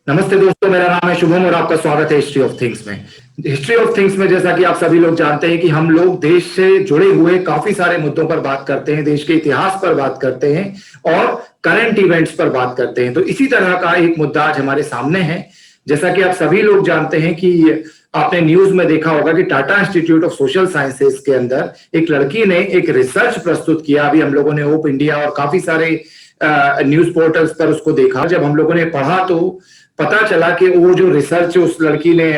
नमस्ते दोस्तों, मेरा नाम है शुभम और आपका स्वागत है हिस्ट्री ऑफ थिंग्स में। हिस्ट्री ऑफ थिंग्स में जैसा कि आप सभी लोग जानते हैं कि हम लोग देश से जुड़े हुए काफी सारे मुद्दों पर बात करते हैं, देश के इतिहास पर बात करते हैं और करंट इवेंट्स पर बात करते हैं। तो इसी तरह का एक मुद्दा आज हमारे सामने है। जैसा कि आप सभी लोग जानते हैं कि आपने न्यूज में देखा होगा कि Tata institute of social sciences के अंदर एक लड़की ने एक रिसर्च प्रस्तुत किया। अभी हम लोगों ने होप इंडिया और काफी सारे न्यूज पोर्टल्स पर उसको देखा। जब हम लोगों ने पढ़ा तो पता चला कि वो जो रिसर्च उस लड़की ने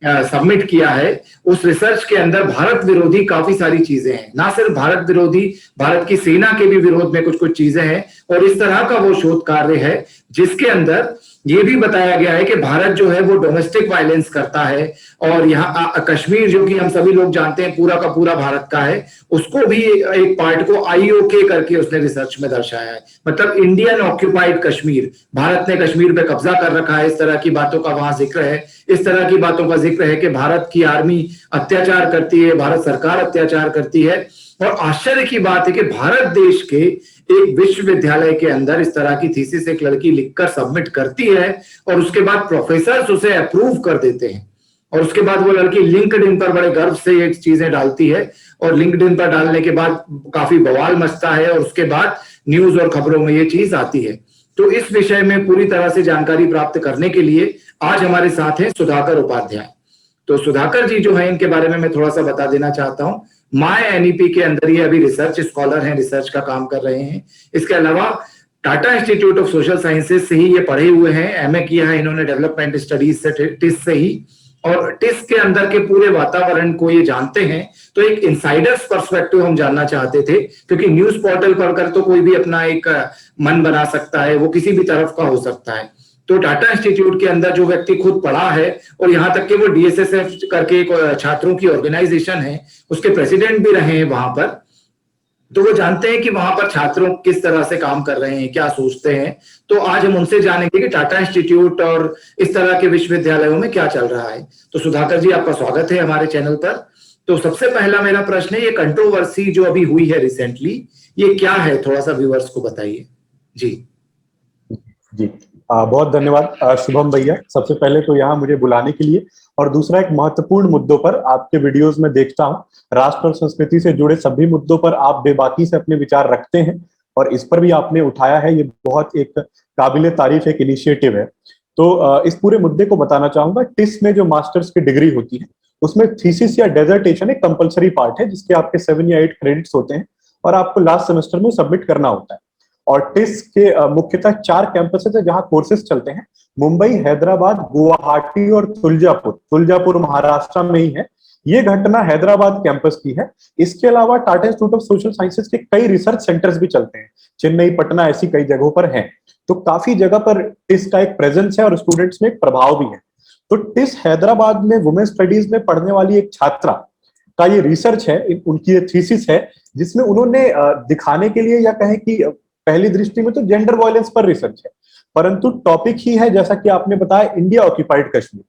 सबमिट किया है, उस रिसर्च के अंदर भारत विरोधी काफी सारी चीजें हैं। ना सिर्फ भारत विरोधी, भारत की सेना के भी विरोध में कुछ कुछ चीजें हैं। और इस तरह का वो शोध कार्य है जिसके अंदर ये भी बताया गया है कि भारत जो है वो डोमेस्टिक वायलेंस करता है। और यहाँ कश्मीर, जो कि हम सभी लोग जानते हैं पूरा का पूरा भारत का है, उसको भी एक पार्ट को आईओके करके उसने रिसर्च में दर्शाया है। मतलब इंडियन ऑक्यूपाइड कश्मीर, भारत ने कश्मीर पे कब्जा कर रखा है, इस तरह की बातों का वहां जिक्र है। इस तरह की बातों का जिक्र है कि भारत की आर्मी अत्याचार करती है, भारत सरकार अत्याचार करती है। और आश्चर्य की बात है कि भारत देश के एक विश्वविद्यालय के अंदर इस तरह की थीसिस एक लड़की लिखकर सबमिट करती है और उसके बाद प्रोफेसर्स उसे अप्रूव कर देते हैं। और उसके बाद वो लड़की लिंक्डइन पर बड़े गर्व से ये चीजें डालती है और लिंक्डइन पर डालने के बाद काफी बवाल मचता है और उसके बाद न्यूज और खबरों में ये चीज आती है। तो इस विषय में पूरी तरह से जानकारी प्राप्त करने के लिए आज हमारे साथ हैं सुधाकर उपाध्याय। तो सुधाकर जी जो है, इनके बारे में मैं थोड़ा सा बता देना चाहता हूँ। माय एनईपी के अंदर ये अभी रिसर्च स्कॉलर हैं, रिसर्च का काम कर रहे हैं। इसके अलावा Tata institute of social sciences से ही ये पढ़े हुए हैं, एमए किया है इन्होंने डेवलपमेंट स्टडीज से, टिस से ही। और टिस के अंदर के पूरे वातावरण को ये जानते हैं। तो एक इनसाइडर्स पर्सपेक्टिव हम जानना चाहते थे, क्योंकि न्यूज पोर्टल पढ़कर तो कोई भी अपना एक मन बना सकता है, वो किसी भी तरफ का हो सकता है। तो टाटा इंस्टीट्यूट के अंदर जो व्यक्ति खुद पढ़ा है और यहाँ तक कि वो डीएसएसएफ करके एक छात्रों की ऑर्गेनाइजेशन है, उसके प्रेसिडेंट भी रहे हैं वहां पर, तो वो जानते हैं कि वहां पर छात्रों किस तरह से काम कर रहे हैं, क्या सोचते हैं। तो आज हम उनसे जानेंगे कि टाटा इंस्टीट्यूट और इस तरह के विश्वविद्यालयों में क्या चल रहा है। तो सुधाकर जी, आपका स्वागत है हमारे चैनल पर। तो सबसे पहला मेरा प्रश्न है, ये कंट्रोवर्सी जो अभी हुई है रिसेंटली, ये क्या है, थोड़ा सा व्यूअर्स को बताइए। जी जी बहुत धन्यवाद शुभम भैया, सबसे पहले तो यहाँ मुझे बुलाने के लिए। और दूसरा, एक महत्वपूर्ण मुद्दों पर आपके वीडियोस में देखता हूँ, राष्ट्र और संस्कृति से जुड़े सभी मुद्दों पर आप बेबाकी से अपने विचार रखते हैं और इस पर भी आपने उठाया है। ये बहुत एक काबिले तारीफ एक इनिशिएटिव है। तो इस पूरे मुद्दे को बताना चाहूंगा। टिस में जो मास्टर्स की डिग्री होती है उसमें थीसिस या डेजर्टेशन एक कंपलसरी पार्ट है, जिसके आपके 7 या 8 क्रेडिट्स होते हैं और आपको लास्ट सेमेस्टर में सबमिट करना होता है। और टिस के मुख्यतः 4 कैंपसेस है जहां कोर्सेज चलते हैं। मुंबई, हैदराबाद, गुवाहाटी और तुलजापुर महाराष्ट्र में ही है। ये घटना हैदराबाद कैंपस की है। इसके अलावा Tata institute of social sciences के कई रिसर्च सेंटर्स भी चलते हैं, चेन्नई, पटना, ऐसी कई जगहों पर हैं। तो काफी जगह पर टिस का एक प्रेजेंस है और स्टूडेंट्स में एक प्रभाव भी है। तो टिस हैदराबाद में वुमेन स्टडीज में पढ़ने वाली एक छात्रा का ये रिसर्च है, उनकी ये थीसिस है, जिसमें उन्होंने दिखाने के लिए, या कहें कि पहली दृष्टि में तो जेंडर वायलेंस पर रिसर्च है, परंतु टॉपिक ही है जैसा कि आपने बताया इंडिया ऑक्यूपाइड कश्मीर।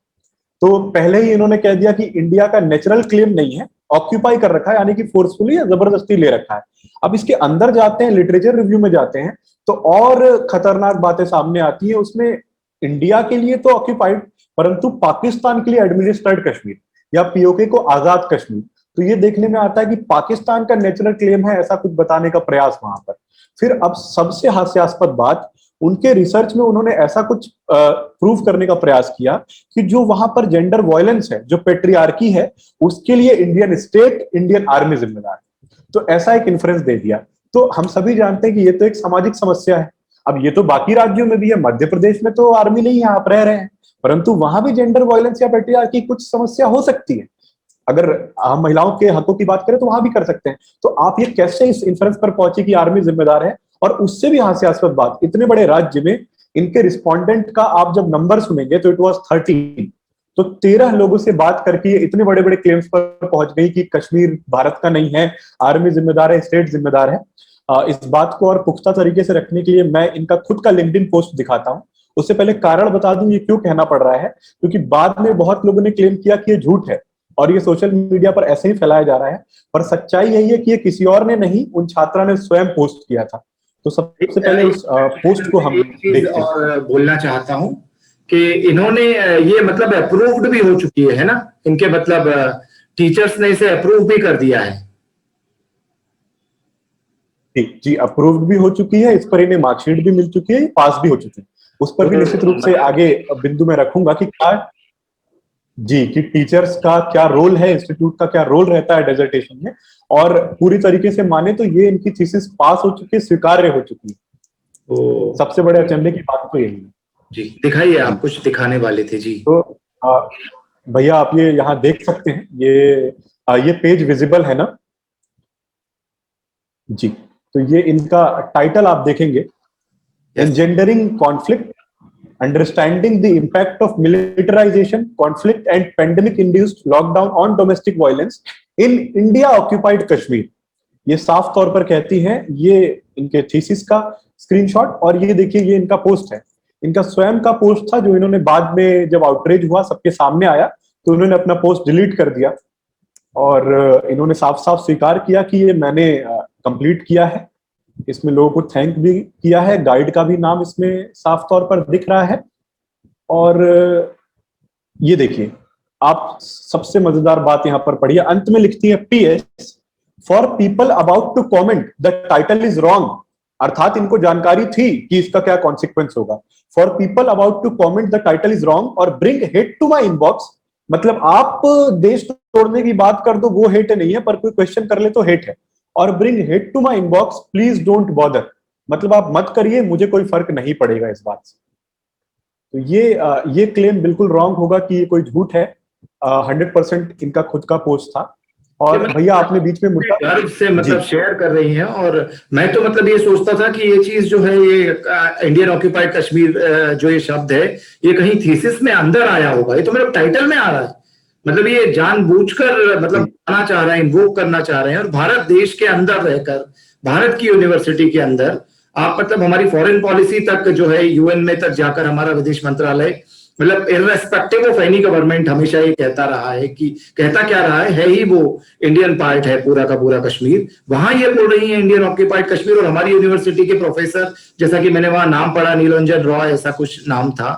तो पहले ही इन्होंने कह दिया कि इंडिया का नेचुरल क्लेम नहीं है, ऑक्यूपाई कर रखा है, यानी कि फोर्सफुली या जबरदस्ती ले रखा है। अब इसके अंदर जाते हैं, लिटरेचर रिव्यू में जाते हैं, तो और खतरनाक बातें सामने आती है। उसमें इंडिया के लिए तो ऑक्यूपाइड, परंतु पाकिस्तान के लिए एडमिनिस्ट्रेड कश्मीर या पीओके को आजाद कश्मीर। तो ये देखने में आता है कि पाकिस्तान का नेचुरल क्लेम है, ऐसा कुछ बताने का प्रयास वहां पर। फिर अब सबसे हास्यास्पद बात, उनके रिसर्च में उन्होंने ऐसा कुछ प्रूव करने का प्रयास किया कि जो वहां पर जेंडर वायलेंस है, जो पेट्रियार्की है, उसके लिए इंडियन स्टेट, इंडियन आर्मी जिम्मेदार है। तो ऐसा एक इन्फ्रेंस दे दिया। तो हम सभी जानते हैं कि ये तो एक सामाजिक समस्या है। अब ये तो बाकी राज्यों में भी है, मध्य प्रदेश में तो आर्मी नहीं है, आप रह रहे हैं, परंतु वहां भी जेंडर वायलेंस या पेट्रियार्की कुछ समस्या हो सकती है। अगर हम महिलाओं के हकों की बात करें तो वहां भी कर सकते हैं। तो आप ये कैसे इस इन्फ्रेंस पर पहुंचे कि आर्मी जिम्मेदार है? और उससे भी हास्यास्पद बात, इतने बड़े राज्य में इनके रिस्पोंडेंट का आप जब नंबर सुनेंगे तो इट वाज 13। तो 13 लोगों से बात करके इतने बड़े बड़े क्लेम्स पर पहुंच गई कि कश्मीर भारत का नहीं है, आर्मी जिम्मेदार है, स्टेट जिम्मेदार है। इस बात को और पुख्ता तरीके से रखने के लिए मैं इनका खुद का लिंक्डइन पोस्ट दिखाता हूं। उससे पहले कारण बता दूं ये क्यों कहना पड़ रहा है, क्योंकि बाद में बहुत लोगों ने क्लेम किया कि ये झूठ है और ये सोशल मीडिया पर ऐसे ही फैलाया जा रहा है, पर सच्चाई यही है कि ये किसी और ने नहीं, उन छात्रा ने स्वयं पोस्ट किया था। तो सबसे पहले उस पोस्ट को हम देखते हैं। और बोलना चाहता हूं कि इन्होंने ये मतलब अप्रूव्ड भी हो चुकी है ना, इनके मतलब टीचर्स ने इसे अप्रूव भी कर दिया है। जी जी, अप्रूव्ड भी हो चुकी है, इस पर इन्हें मार्कशीट भी मिल चुकी है, पास भी हो चुकी है। उस पर भी निश्चित रूप से आगे बिंदु में रखूंगा कि क्या, जी, कि टीचर्स का क्या रोल है, इंस्टीट्यूट का क्या रोल रहता है डेजर्टेशन में। और पूरी तरीके से माने तो ये इनकी थीसिस पास हो चुकी है, स्वीकार्य हो चुकी है। तो सबसे बड़े अचंभे की बात तो यही है। जी दिखाइए, आप जी, कुछ दिखाने वाले थे जी। तो भैया आप ये यहाँ देख सकते हैं, ये पेज विजिबल है ना? जी, तो ये इनका टाइटल आप देखेंगे, engendering conflict, understanding the impact of militarization, conflict and pandemic induced lockdown on domestic violence in India occupied Kashmir। ये साफ तौर पर कहती हैं, ये इनके थीसिस का स्क्रीनशॉट। और ये देखिए, ये इनका पोस्ट है, इनका स्वयं का पोस्ट था, जो इन्होंने बाद में जब आउटरीच हुआ सबके सामने आया तो उन्होंने अपना पोस्ट डिलीट कर दिया। और इन्होंने साफ साफ स्वीकार किया कि ये मैंने कंप्लीट किया है। इसमें लोगों को थैंक भी किया है, गाइड का भी नाम इसमें साफ तौर पर दिख रहा है। और ये देखिए, आप सबसे मजेदार बात यहां पर पढ़िए, अंत में लिखती है PS for people about to comment the title is wrong. अर्थात इनको जानकारी थी कि इसका क्या कॉन्सिक्वेंस होगा। For people about to comment the title is wrong और bring hate to my inbox. मतलब आप देश तोड़ने की बात कर दो वो हेट नहीं है, पर कोई क्वेश्चन कर ले तो हेट है। और bring hate to my inbox, please don't bother, मतलब आप मत करिए, मुझे कोई फर्क नहीं पड़ेगा इस बात से। तो ये क्लेम बिल्कुल रॉन्ग होगा कि ये कोई झूठ है। 100% इनका खुद का पोस्ट था। और भैया आपने बीच में मुद्दा गर्व से मतलब शेयर कर रही हैं। और मैं तो मतलब ये सोचता था कि ये चीज जो है, ये इंडियन ऑक्यूपाइड कश्मीर जो ये शब्द है, ये कहीं थीसिस में अंदर आया होगा। ये तो मेरे टाइटल में आ रहा है। मतलब ये जानबूझकर मतलब आना चाह रहे हैं, इन्वोक करना चाह रहे हैं। और भारत देश के अंदर रहकर, भारत की यूनिवर्सिटी के अंदर आप मतलब हमारी फॉरेन पॉलिसी तक जो है, UN में तक जाकर हमारा विदेश मंत्रालय मतलब इररेस्पेक्टिव ऑफ एनी गवर्नमेंट हमेशा ये कहता रहा है कि, कहता क्या रहा है ही वो इंडियन पार्ट है पूरा का पूरा कश्मीर। वहां ये बोल रही है इंडियन ऑक्यूपाइड कश्मीर। और हमारी यूनिवर्सिटी के प्रोफेसर, जैसा कि मैंने वहां नाम पढ़ा, नीलरंजन रॉय ऐसा कुछ नाम था,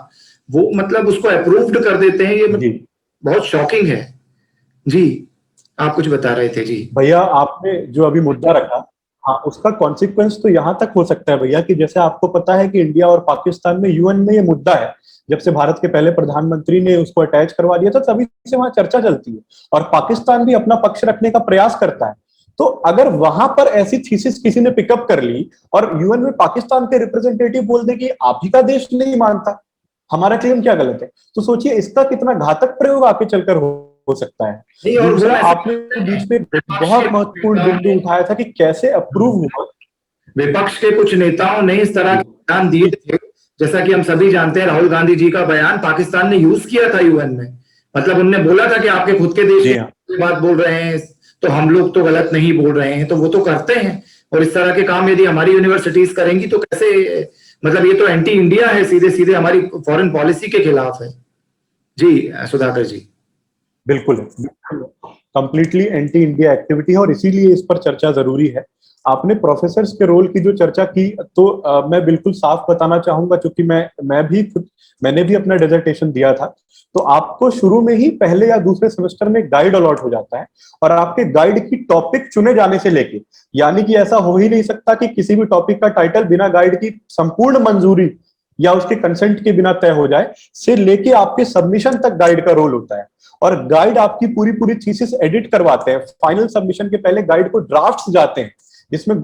वो मतलब उसको अप्रूव्ड कर देते हैं। ये मतलब बहुत शॉकिंग है जी। आप कुछ बता रहे थे जी। भैया आपने जो अभी मुद्दा रखा, हाँ, उसका कॉन्सिक्वेंस तो यहां तक हो सकता है भैया कि जैसे आपको पता है कि इंडिया और पाकिस्तान में UN में ये मुद्दा है। जब से भारत के पहले प्रधानमंत्री ने उसको अटैच करवा दिया था, तभी से वहां चर्चा चलती है और पाकिस्तान भी अपना पक्ष रखने का प्रयास करता है। तो अगर वहां पर ऐसी थीसिस किसी ने पिकअप कर ली और UN में पाकिस्तान के रिप्रेजेंटेटिव बोल दे कि आप ही का देश नहीं मानता, हमारा क्लेम क्या गलत है, तो सोचिए इसका कितना घातक प्रयोग आगे चलकर हो सकता है। दूसरा, आपने बीच में बहुत महत्वपूर्ण बिंदु उठाया था कि कैसे अप्रूव हुआ। विपक्ष के कुछ नेताओं ने इस तरह के बयान दिए थे, जैसा कि हम सभी जानते हैं राहुल गांधी जी का बयान पाकिस्तान ने यूज किया था UN में। मतलब उन्होंने बोला था कि आपके खुद के देश की बात बोल रहे हैं तो हम लोग तो गलत नहीं बोल रहे हैं। तो वो तो करते हैं। और इस तरह के काम यदि हमारी यूनिवर्सिटीज करेंगी तो कैसे, मतलब ये तो एंटी इंडिया है, सीधे सीधे हमारी फॉरेन पॉलिसी के खिलाफ है जी। सुधाकर जी, बिल्कुल कंप्लीटली एंटी इंडिया एक्टिविटी है और इसीलिए इस पर चर्चा जरूरी है। आपने प्रोफेसर के रोल की जो चर्चा की, तो मैं बिल्कुल साफ बताना चाहूंगा, क्योंकि मैंने भी अपना डिसर्टेशन दिया था। तो आपको शुरू में ही पहले या दूसरे सेमेस्टर में गाइड अलॉट हो जाता है और आपके गाइड की टॉपिक चुने जाने से लेके, यानी कि ऐसा हो ही नहीं सकता कि किसी भी टॉपिक का टाइटल बिना गाइड की संपूर्ण मंजूरी या उसके कंसेंट के बिना तय हो जाए, से लेके आपके सबमिशन तक गाइड का रोल होता है। और गाइड आपकी पूरी पूरी थीसिस एडिट करवाते हैं। फाइनल सबमिशन के पहले गाइड को ड्राफ्ट्स जाते हैं, जिसमें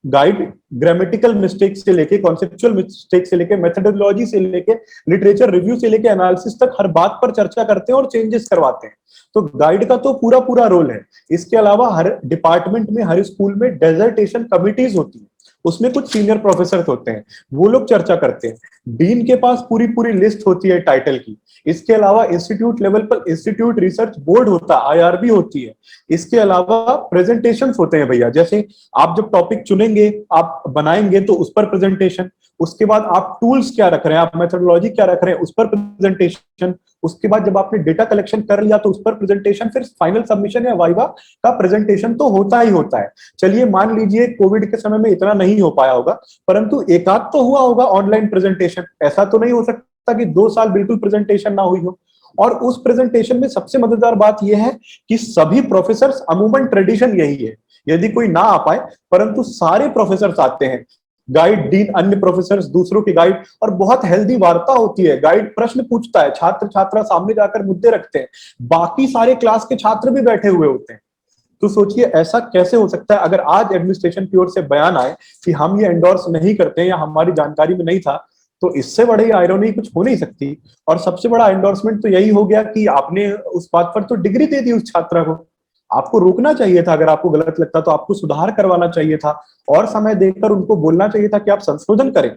गाइड ग्रामेटिकल मिस्टेक से लेके, कॉन्सेप्चुअल मिस्टेक से लेके, मेथोडोलॉजी से लेके, लिटरेचर रिव्यू से लेके एनालिसिस तक हर बात पर चर्चा करते हैं और चेंजेस करवाते हैं। तो गाइड का तो पूरा पूरा रोल है। इसके अलावा हर डिपार्टमेंट में, हर स्कूल में डेजर्टेशन कमिटीज होती है, उसमें कुछ सीनियर प्रोफेसर होते हैं, वो लोग चर्चा करते हैं। डीन के पास पूरी पूरी लिस्ट होती है टाइटल की। इसके अलावा इंस्टीट्यूट लेवल पर इंस्टीट्यूट रिसर्च बोर्ड होता है, IRB होती है। इसके अलावा प्रेजेंटेशंस होते हैं भैया, जैसे आप जब टॉपिक चुनेंगे, आप बनाएंगे तो उस पर प्रेजेंटेशन, उसके बाद आप टूल्स क्या रख रहे हैं, आप मेथोडोलॉजी क्या रख रहे हैं, उस पर प्रेजेंटेशन, उसके बाद जब आपने डेटा कलेक्शन कर लिया तो उस पर प्रेजेंटेशन, फिर फाइनल सबमिशन या वाइवा का प्रेजेंटेशन तो होता ही होता है। चलिए मान लीजिए कोविड के समय में इतना नहीं हो पाया होगा, परंतु एकाध तो हुआ होगा ऑनलाइन प्रेजेंटेशन, ऐसा तो नहीं हो सकता सकता कि 2 साल बिल्कुल प्रेजेंटेशन ना हुई हो। और उस प्रेजेंटेशन में सबसे मजेदार बात यह है कि सभी प्रोफेसर्स, अमूमन ट्रेडिशन यही है, यदि कोई ना आ पाए परंतु सारे प्रोफेसर्स आते हैं, गाइड, डीन, अन्य प्रोफेसर्स, दूसरों के गाइड, और बहुत हेल्दी वार्ता होती है। गाइड प्रश्न पूछता है, छात्र छात्रा सामने जाकर मुद्दे रखते हैं, बाकी सारे क्लास के छात्र भी बैठे हुए होते हैं। तो सोचिए ऐसा कैसे हो सकता है। अगर आज एडमिनिस्ट्रेशन की ओर से बयान आए कि हम ये एंडोर्स नहीं करते या हमारी जानकारी में नहीं था, तो इससे बड़ी आयरनी कुछ हो नहीं सकती। और सबसे बड़ा एंडोर्समेंट तो यही हो गया कि आपने उस बात पर तो डिग्री दे दी उस छात्रा को। आपको रोकना चाहिए था, अगर आपको गलत लगता तो आपको सुधार करवाना चाहिए था, और समय देकर उनको बोलना चाहिए था कि आप संशोधन करें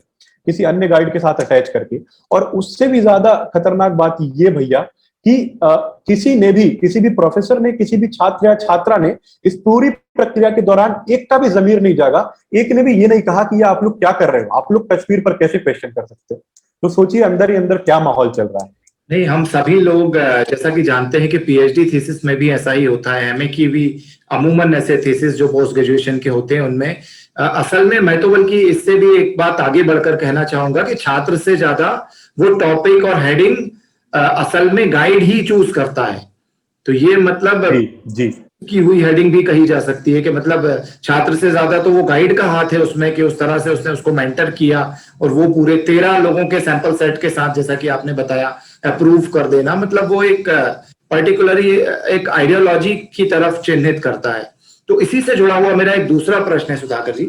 किसी अन्य गाइड के साथ अटैच करके। और उससे भी ज्यादा खतरनाक बात ये भैया कि किसी भी प्रोफेसर ने, किसी भी छात्र या छात्रा ने इस पूरी प्रक्रिया के दौरान एक का भी जमीर नहीं जागा, एक ने भी ये नहीं कहा कि ये आप लोग क्या कर रहे हो, आप लोग कश्मीर पर कैसे क्वेश्चन कर सकते हो। तो सोचिए अंदर ही अंदर क्या माहौल चल रहा है। नहीं, हम सभी लोग जैसा कि जानते हैं कि पीएचडी थीसिस में भी ऐसा ही होता है, एमए की भी अमूमन ऐसे थीसिस जो पोस्ट ग्रेजुएशन के होते हैं उनमें असल में मैं तो बल्कि इससे भी एक बात आगे बढ़कर कहना चाहूंगा कि छात्र से ज्यादा वो टॉपिक और हेडिंग असल में गाइड ही चूज करता है। तो ये मतलब जी की हुई हेडिंग भी कही जा सकती है कि मतलब छात्र से ज्यादा तो वो गाइड का हाथ है उसमें, कि उस तरह से उसने उसको मेंटर किया और वो पूरे 13 लोगों के सैंपल सेट के साथ, जैसा कि आपने बताया, अप्रूव कर देना, मतलब वो एक पर्टिकुलरली एक आइडियोलॉजी की तरफ चिन्हित करता है। तो इसी से जुड़ा हुआ मेरा एक दूसरा प्रश्न है सुधाकर जी,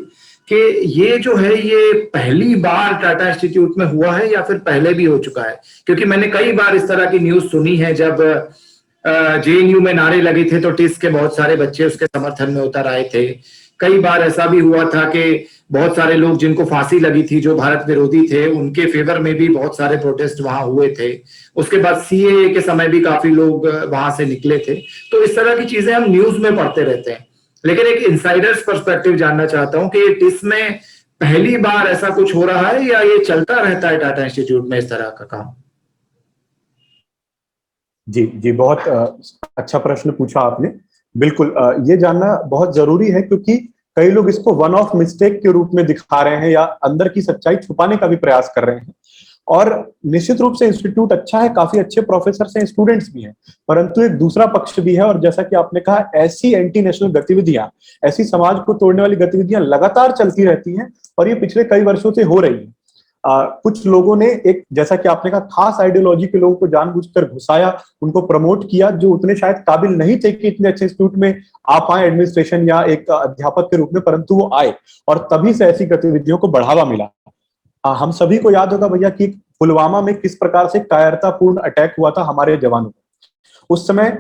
कि ये जो है ये पहली बार टाटा इंस्टीट्यूट में हुआ है या फिर पहले भी हो चुका है? क्योंकि मैंने कई बार इस तरह की न्यूज सुनी है, जब जेएनयू में नारे लगे थे तो टिस के बहुत सारे बच्चे उसके समर्थन में उतर आए थे। कई बार ऐसा भी हुआ था कि बहुत सारे लोग जिनको फांसी लगी थी, जो भारत विरोधी थे, उनके फेवर में भी बहुत सारे प्रोटेस्ट वहां हुए थे। उसके बाद सीएए के समय भी काफी लोग वहां से निकले थे। तो इस तरह की चीजें हम न्यूज में पढ़ते रहते हैं, लेकिन एक इनसाइडर्स पर्सपेक्टिव जानना चाहता हूं कि टिस में पहली बार ऐसा कुछ हो रहा है या ये चलता रहता है टाटा इंस्टीट्यूट में इस तरह का काम? जी बहुत अच्छा प्रश्न पूछा आपने। बिल्कुल ये जानना बहुत जरूरी है, क्योंकि कई लोग इसको वन ऑफ मिस्टेक के रूप में दिखा रहे हैं या अंदर की सच्चाई छुपाने का भी प्रयास कर रहे हैं। और निश्चित रूप से इंस्टीट्यूट अच्छा है, काफी अच्छे प्रोफेसर हैं, स्टूडेंट्स भी हैं, परंतु एक दूसरा पक्ष भी है। और जैसा कि आपने कहा, ऐसी एंटी नेशनल गतिविधियां, ऐसी समाज को तोड़ने वाली गतिविधियां लगातार चलती रहती हैं, और ये पिछले कई वर्षों से हो रही है। कुछ लोगों ने एक, जैसा कि आपने कहा, खास आइडियोलॉजी के लोगों को जानबूझकर घुसाया, उनको प्रमोट किया, जो उतने शायद काबिल नहीं थे कि इतने अच्छे इंस्टीट्यूट में आ पाए एडमिनिस्ट्रेशन या एक अध्यापक के रूप में, परंतु वो आए और तभी से ऐसी गतिविधियों को बढ़ावा मिला। हम सभी को याद होगा भैया कि पुलवामा में किस प्रकार से कायरतापूर्ण अटैक हुआ था हमारे जवानों को। उस समय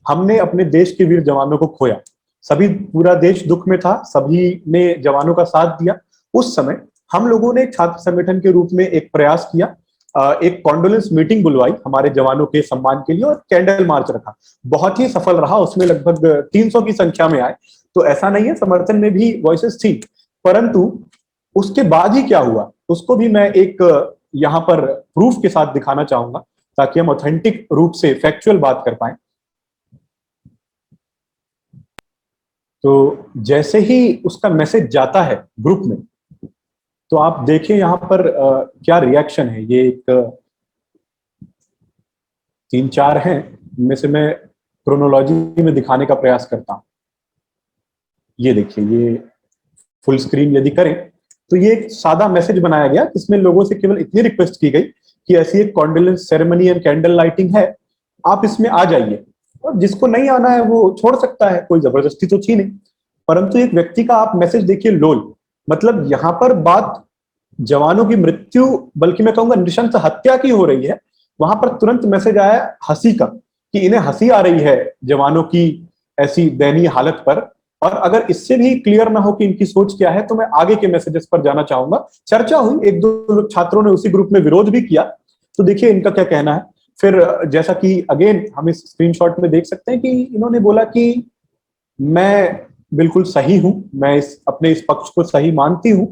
हमने अपने देश के वीर जवानों को खोया, सभी, पूरा देश दुख में था, सभी ने जवानों का साथ दिया। उस समय हम लोगों ने छात्र संगठन के रूप में एक प्रयास किया, एक कॉन्डोलेंस मीटिंग बुलवाई हमारे जवानों के सम्मान के लिए और कैंडल मार्च रखा। बहुत ही सफल रहा, उसमें लगभग 300 की संख्या में आए। तो ऐसा नहीं है, समर्थन में भी वॉइसेस थी, परंतु उसके बाद ही क्या हुआ उसको भी मैं एक यहाँ पर प्रूफ के साथ दिखाना चाहूंगा, ताकि हम ऑथेंटिक रूप से फैक्चुअल बात कर पाए। तो जैसे ही उसका मैसेज जाता है ग्रुप में, तो आप देखिए यहाँ पर क्या रिएक्शन है। ये एक 3-4 हैं, इनमें से मैं क्रोनोलॉजी में दिखाने का प्रयास करता हूं। ये देखिए, ये फुल स्क्रीन यदि करें तो ये एक सादा मैसेज बनाया गया, जिसमें लोगों से केवल इतनी रिक्वेस्ट की गई कि ऐसी एक condolence ceremony and candle lighting है, आप इसमें आ जाइए, और जिसको नहीं आना है वो छोड़ सकता है, कोई जबरदस्ती तो थी नहीं। परंतु एक व्यक्ति का आप मैसेज देखिए, लोल, मतलब यहाँ पर बात जवानों की मृत्यु, बल्कि मैं कहूंगा नृशंस हत्या की हो रही है। वहां पर तुरंत मैसेज आया हंसी का, कि इन्हें हंसी आ रही है जवानों की ऐसी दयनीय हालत पर। और अगर इससे भी क्लियर ना हो कि इनकी सोच क्या है, तो मैं आगे के मैसेजेस पर जाना चाहूंगा। चर्चा हुई, 1-2 छात्रों ने उसी ग्रुप में विरोध भी किया, तो देखिए इनका क्या कहना है। फिर जैसा कि अगेन हम इस स्क्रीनशॉट में देख सकते हैं कि इन्होंने बोला कि मैं बिल्कुल सही हूं, मैं अपने इस पक्ष को सही मानती हूं,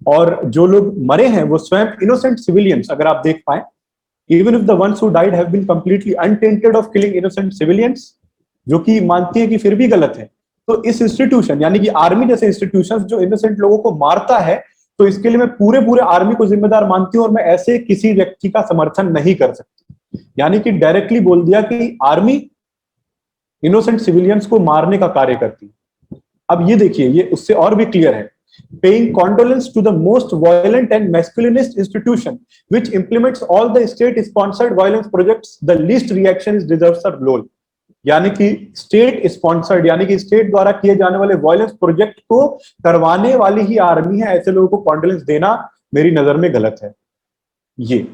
और जो लोग मरे हैं वो स्वयं इनोसेंट सिविलियंस, अगर आप देख पाए, even if the ones who died have been completely untainted of killing innocent civilians, जो कि मानती है कि फिर भी गलत है। तो इस इंस्टीट्यूशन, यानी कि आर्मी जैसे इंस्टीट्यूशन जो इनोसेंट लोगों को मारता है, तो इसके लिए मैं पूरे पूरे आर्मी को जिम्मेदार मानती हूं और मैं ऐसे किसी व्यक्ति का समर्थन नहीं कर सकती। यानी कि डायरेक्टली बोल दिया कि आर्मी इनोसेंट सिविलियंस को मारने का कार्य करती है। अब ये देखिए, ये उससे और भी क्लियर है, paying condolence to the most violent and masculinist institution which implements all the state sponsored violence projects, the least reaction is deserves a blow. यानी कि स्टेट स्पॉन्सर्ड, यानी कि स्टेट द्वारा किए जाने वाले वायलेंस प्रोजेक्ट को करवाने वाली ही आर्मी है, ऐसे लोगों को कॉन्डोलेंस देना मेरी नजर में गलत है। ये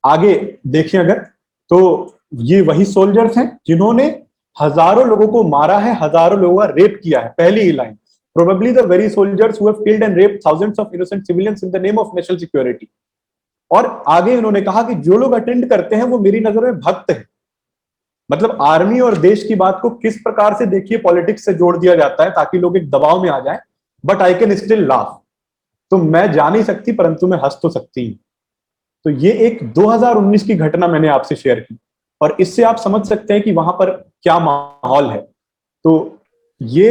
आगे देखिए अगर, तो ये वही सोल्जर्स हैं जिन्होंने हजारों लोगों को मारा है, हजारों लोगों का रेप किया है। पहली ही line, probably the very soldiers who have killed and raped thousands of innocent civilians in the name of national security. और आगे उन्होंने कहा कि जो लोग अटेंड करते हैं वो मेरी नजर में भक्त हैं। मतलब आर्मी और देश की बात को किस प्रकार से देखिए पॉलिटिक्स से जोड़ दिया जाता है ताकि लोग एक दबाव में आ जाएं, but I can still laugh. तो मैं जा नहीं सकती परंतु मैं हंस तो सकती हूं। तो ये एक 2019 की घटना मैंने आपसे शेयर की और इससे आप समझ सकते हैं कि वहां पर क्या माहौल है। तो ये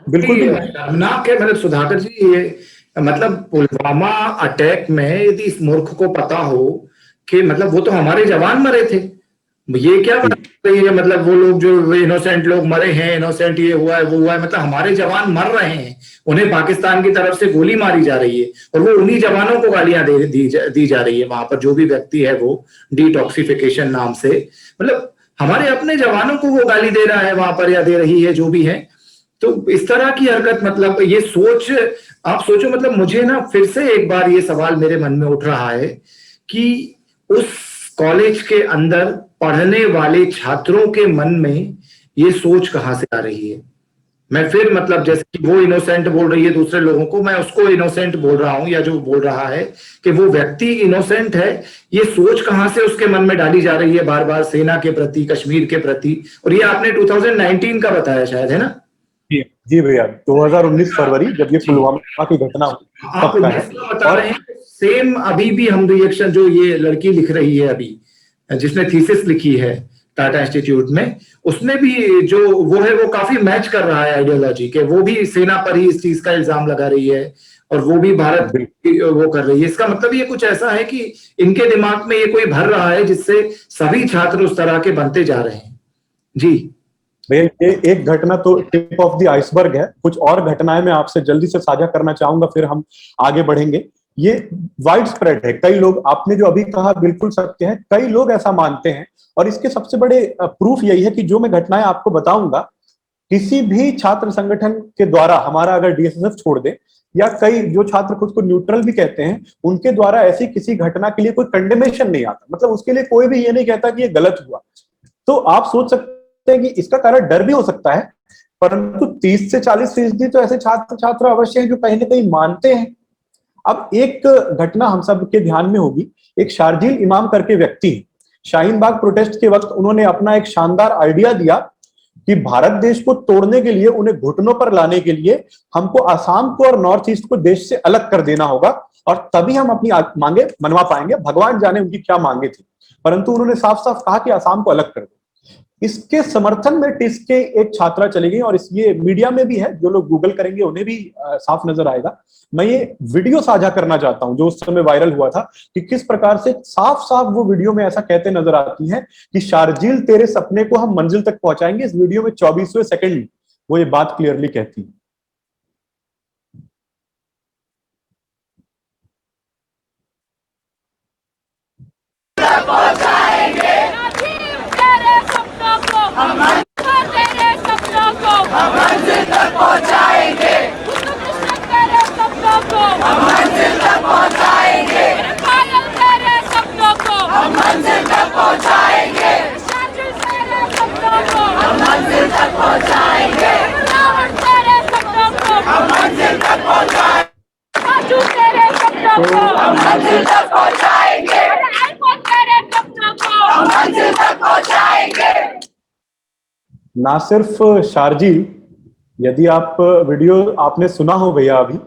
बिल्कुल भी शर्मनाक है। मतलब सुधाकर जी, ये मतलब पुलवामा अटैक में यदि इस मूर्ख को पता हो कि मतलब वो तो हमारे जवान मरे थे, ये क्या बात है? मतलब वो लोग जो इनोसेंट लोग मरे हैं, इनोसेंट ये हुआ है वो हुआ है, मतलब हमारे जवान मर रहे हैं, उन्हें पाकिस्तान की तरफ से गोली मारी जा रही है और वो उन्हीं जवानों को गालियां दी जा रही है वहां पर, जो भी व्यक्ति है वो डिटॉक्सिफिकेशन नाम से, मतलब हमारे अपने जवानों को वो गाली दे रहा है वहां पर या दे रही है, जो भी है। तो इस तरह की हरकत, मतलब ये सोच, आप सोचो, मतलब मुझे ना फिर से एक बार ये सवाल मेरे मन में उठ रहा है कि उस कॉलेज के अंदर पढ़ने वाले छात्रों के मन में ये सोच कहां से आ रही है। मैं फिर मतलब जैसे कि वो इनोसेंट बोल रही है दूसरे लोगों को, मैं उसको इनोसेंट बोल रहा हूं, या जो बोल रहा है कि वो व्यक्ति इनोसेंट है, ये सोच कहां से उसके मन में डाली जा रही है बार बार सेना के प्रति, कश्मीर के प्रति। और ये आपने 2019 का बताया शायद, है ना? जी भैया, 2019 फरवरी जब ये पुलवामा की घटना आप बता रहे हैं, सेम अभी भी हम रिएक्शन जो ये लड़की लिख रही है अभी, जिसने थीसिस लिखी है टाटा इंस्टीट्यूट में, उसमें भी जो वो है वो काफी मैच कर रहा है आइडियोलॉजी के, वो भी सेना पर ही इस चीज का इल्जाम लगा रही है और वो भी भारत वो कर रही है। इसका मतलब ये कुछ ऐसा है कि इनके दिमाग में ये कोई भर रहा है जिससे सभी छात्र उस तरह के बनते जा रहे हैं। जी भैया, ये एक घटना तो टिप ऑफ द आइसबर्ग है, कुछ और घटनाएं मैं आपसे जल्दी से साझा करना चाहूंगा, फिर हम आगे बढ़ेंगे। ये वाइड स्प्रेड है, कई लोग, आपने जो अभी कहा बिल्कुल सत्य है, कई लोग ऐसा मानते हैं और इसके सबसे बड़े प्रूफ यही है कि जो मैं घटनाएं आपको बताऊंगा, किसी भी छात्र संगठन के द्वारा, हमारा अगर डीएसएसएफ छोड़ दे या कई जो छात्र खुद को न्यूट्रल भी कहते हैं, उनके द्वारा ऐसी किसी घटना के लिए कोई कंडेमेशन नहीं आता, मतलब उसके लिए कोई भी ये नहीं कहता कि ये गलत हुआ। तो आप सोच सकते हैं कि इसका कारण डर भी हो सकता है, परंतु 30 से 40% तो ऐसे छात्र छात्रा अवश्य हैं जो कहीं ना कहीं मानते हैं। अब एक घटना हम सब के ध्यान में होगी, एक शार्जिल इमाम करके व्यक्ति है, शाहीन बाग प्रोटेस्ट के वक्त उन्होंने अपना एक शानदार आइडिया दिया कि भारत देश को तोड़ने के लिए, उन्हें घुटनों पर लाने के लिए हमको आसाम को और नॉर्थ ईस्ट को देश से अलग कर देना होगा और तभी हम अपनी मांगे मनवा पाएंगे। भगवान जाने उनकी क्या मांगे थी, परंतु उन्होंने साफ साफ कहा कि आसाम को अलग कर दो। इसके समर्थन में टिस के एक छात्रा चली गई और इस ये मीडिया में भी है, जो लोग गूगल करेंगे उन्हें भी साफ नजर आएगा। मैं ये वीडियो साझा करना चाहता हूं जो उस समय वायरल हुआ था, कि किस प्रकार से साफ साफ वो वीडियो में ऐसा कहते नजर आती है कि शार्जिल तेरे सपने को हम मंजिल तक पहुंचाएंगे। इस वीडियो में 24वें सेकंड में वो ये बात क्लियरली कहती है। ना सिर्फ शार्जिल, यदि आप वीडियो आपने सुना हो भैया अभी,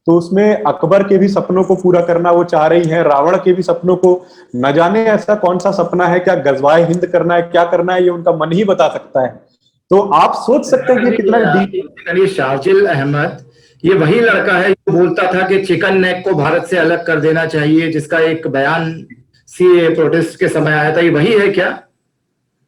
तो उसमें अकबर के भी सपनों को पूरा करना वो चाह रही हैं, रावण के भी सपनों को, न जाने ऐसा कौन सा सपना है, क्या गजवाए हिंद करना है, क्या करना है, ये उनका मन ही बता सकता है। तो आप सोच सकते हैं कि कितना डीप। ये शार्जिल अहमद ये वही लड़का है जो बोलता था कि चिकन नेक को भारत से अलग कर देना चाहिए, जिसका एक बयान सीए प्रोटेस्ट के समय आया था, ये वही है क्या?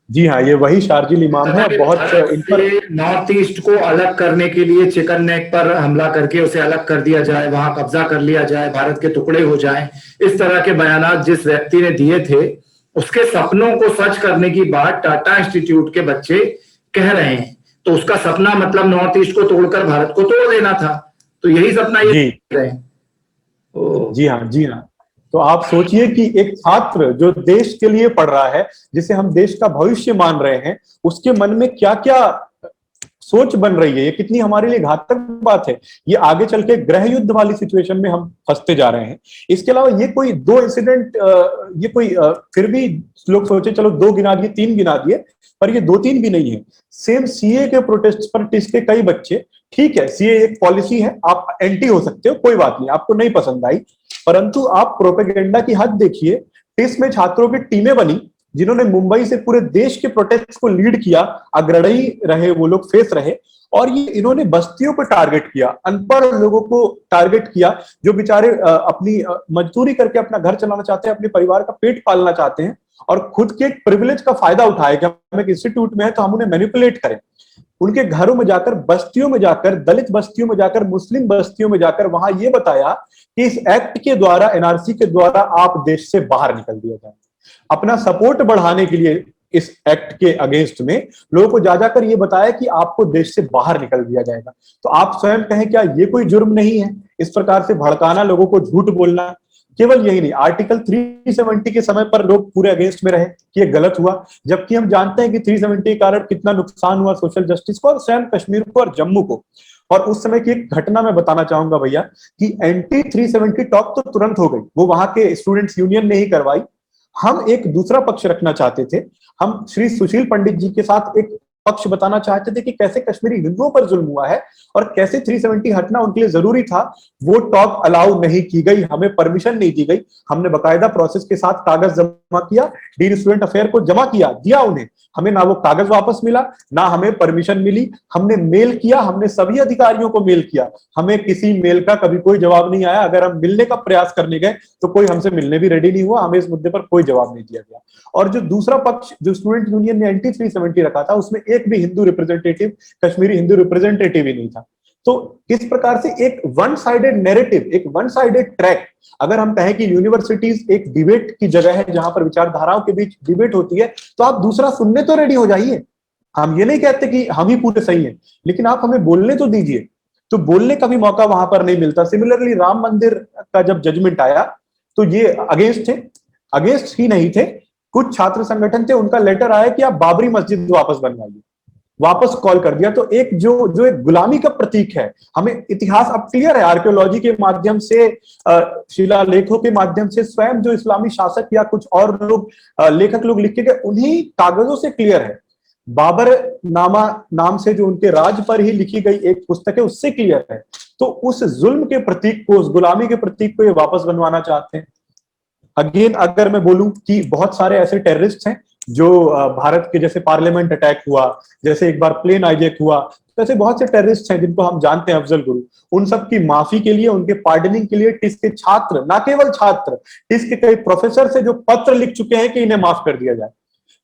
जी हाँ, ये वही शार्जिल इमाम है। बहुत भारत इन पर से नॉर्थ ईस्ट को अलग करने के लिए चिकन नेक पर हमला करके उसे अलग कर दिया जाए, वहां कब्जा कर लिया जाए, भारत के टुकड़े हो जाएं, इस तरह के बयानात जिस व्यक्ति ने दिए थे, उसके सपनों को सच करने की बात टाटा इंस्टीट्यूट के बच्चे कह रहे हैं। तो उसका सपना मतलब नॉर्थ ईस्ट को तोड़कर भारत को तोड़ देना था, तो यही सपना ये जी कह रहे हैं। जी हाँ, जी हाँ। तो आप सोचिए कि एक छात्र जो देश के लिए पढ़ रहा है, जिसे हम देश का भविष्य मान रहे हैं, उसके मन में क्या क्या सोच बन रही है, ये कितनी हमारे लिए घातक बात है। ये आगे चल के गृह युद्ध वाली सिचुएशन में हम फंसते जा रहे हैं। इसके अलावा ये कोई दो इंसिडेंट, ये कोई फिर भी लोग सोचे चलो 2 गिना दिए, 3 गिना दिए, पर ये 2-3 भी नहीं है। सेम सीए के प्रोटेस्ट पर टिस के कई बच्चे, ठीक है सीए एक पॉलिसी है, आप एंटी हो सकते हो, कोई बात नहीं, आपको नहीं पसंद आई, परंतु आप प्रोपेगेंडा की हद देखिए। टिस में छात्रों की टीमें बनी जिन्होंने मुंबई से पूरे देश के प्रोटेस्ट को लीड किया, अग्रणी रहे वो लोग, फेस रहे, और ये इन्होंने बस्तियों को टारगेट किया, अनपढ़ लोगों को टारगेट किया, जो बेचारे अपनी मजदूरी करके अपना घर चलाना चाहते हैं, अपने परिवार का पेट पालना चाहते हैं, और खुद के एक प्रिविलेज का फायदा उठाए कि हम एक इंस्टीट्यूट में है तो हम उन्हें मैनिपुलेट करें। उनके घरों में जाकर, बस्तियों में जाकर, दलित बस्तियों में जाकर, मुस्लिम बस्तियों में जाकर वहां ये बताया कि इस एक्ट के द्वारा, एनआरसी के द्वारा आप देश से बाहर निकल दिया जाए। अपना सपोर्ट बढ़ाने के लिए इस एक्ट के अगेंस्ट में लोगों को जा जाकर ये बताया कि आपको देश से बाहर निकल दिया जाएगा। तो आप स्वयं कहें, क्या ये कोई जुर्म नहीं है? इस प्रकार से भड़काना, लोगों को झूठ बोलना। केवल यही नहीं, आर्टिकल 370 के समय पर लोग पूरे अगेंस्ट में रहे कि ये गलत हुआ, जबकि हम जानते हैं कि 370 के कारण कितना नुकसान हुआ सोशल जस्टिस को और स्वयं कश्मीर को और जम्मू को। और उस समय की एक घटना मैं बताना चाहूंगा भैया, कि एंटी 370 टॉक तो तुरंत हो गई, वो वहां के स्टूडेंट्स यूनियन ने ही करवाई। हम एक दूसरा पक्ष रखना चाहते थे, हम श्री सुशील पंडित जी के साथ एक पक्ष बताना चाहते थे कि कैसे कश्मीरी हिंदुओं पर जुल्म हुआ है और कैसे 370 हटना उनके लिए जरूरी था। वो टॉक अलाउ नहीं की गई, हमें परमिशन नहीं दी गई। हमने बकायदा प्रोसेस के साथ कागज जमा किया, डीन स्टूडेंट अफेयर को जमा किया, दिया उन्हें, हमें ना वो कागज वापस मिला, ना हमें परमिशन मिली। हमने मेल किया, हमने सभी अधिकारियों को मेल किया, हमें किसी मेल का कभी कोई जवाब नहीं आया। अगर हम मिलने का प्रयास करने गए तो कोई हमसे मिलने भी रेडी नहीं हुआ, हमें इस मुद्दे पर कोई जवाब नहीं दिया गया। और जो दूसरा पक्ष, जो स्टूडेंट यूनियन ने एंटी 370 रखा था, उसमें एक भी हिंदू रिप्रेजेंटेटिव, कश्मीरी हिंदू रिप्रेजेंटेटिव ही नहीं था। तो किस प्रकार से एक वन साइडेड नैरेटिव, एक वन साइडेड ट्रैक, अगर हम कहें कि यूनिवर्सिटीज एक डिबेट की जगह है जहां पर विचारधाराओं के बीच डिबेट होती है, तो आप दूसरा सुनने तो रेडी हो जाइए। हम ये नहीं कहते कि हम ही पूरे सही हैं, लेकिन आप हमें बोलने तो दीजिए। तो बोलने का भी मौका वहां पर नहीं मिलता। सिमिलरली राम मंदिर का जब जजमेंट आया तो ये अगेंस्ट थे, अगेंस्ट ही नहीं थे, कुछ छात्र संगठन थे, उनका लेटर आया कि आप बाबरी मस्जिद वापस बनवाइए, वापस कॉल कर दिया। तो एक जो एक गुलामी का प्रतीक है, हमें इतिहास अब क्लियर है, आर्कियोलॉजी के माध्यम से, शिलालेखों के माध्यम से, स्वयं जो इस्लामी शासक या कुछ और लोग, लेखक लोग लिख के गए, उन्हीं कागजों से क्लियर है। बाबर नामा नाम से जो उनके राज पर ही लिखी गई एक पुस्तक है, उससे क्लियर है। तो उस जुल्म के प्रतीक को, उस गुलामी के प्रतीक को ये वापस बनवाना चाहते हैं। अगेन अगर मैं बोलूं कि बहुत सारे ऐसे टेररिस्ट हैं जो भारत के, जैसे पार्लियामेंट अटैक हुआ, जैसे एक बार प्लेन हाईजैक हुआ, तो ऐसे बहुत से टेररिस्ट हैं जिनको हम जानते हैं, अफजल गुरु। उन सब की माफी के लिए, उनके पार्डनिंग के लिए टिस के छात्र, ना केवल छात्र, टिस के कई प्रोफेसर से जो पत्र लिख चुके हैं कि इन्हें माफ कर दिया जाए।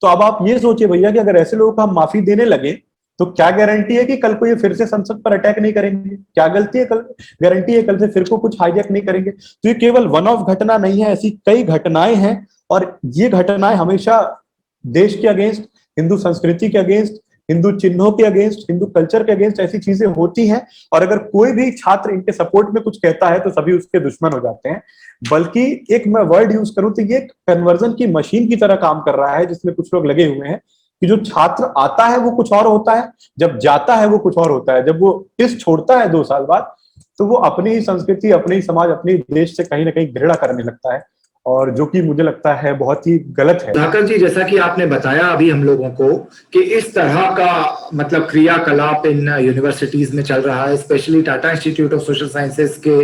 तो अब आप ये सोचिए भैया कि अगर ऐसे लोगों को हम माफी देने लगे तो क्या गारंटी है कि कल को ये फिर से संसद पर अटैक नहीं करेंगे? क्या गलती है, कल गारंटी है कल से फिर को कुछ हाईजैक नहीं करेंगे? तो ये केवल वन ऑफ घटना नहीं है, ऐसी कई घटनाएं हैं, और ये घटनाएं हमेशा देश के अगेंस्ट, हिंदू संस्कृति के अगेंस्ट, हिंदू चिन्हों के अगेंस्ट, हिंदू कल्चर के अगेंस्ट ऐसी चीजें होती हैं। और अगर कोई भी छात्र इनके सपोर्ट में कुछ कहता है तो सभी उसके दुश्मन हो जाते हैं। बल्कि एक मैं वर्ड यूज करूं तो ये कन्वर्जन की मशीन की तरह काम कर रहा है, जिसमें कुछ लोग लगे हुए हैं कि जो छात्र आता है वो कुछ और होता है, जब जाता है वो कुछ और होता है। जब वो टिस छोड़ता है 2 साल बाद, तो वो अपनी ही संस्कृति, अपने ही समाज, अपने देश से कहीं ना कहीं घृणा करने लगता है, और जो कि मुझे लगता है बहुत ही गलत है। धाकर जी, जैसा कि आपने बताया अभी हम लोगों को कि इस तरह का मतलब क्रियाकलाप इन यूनिवर्सिटीज में चल रहा है, specially Tata institute of social sciences के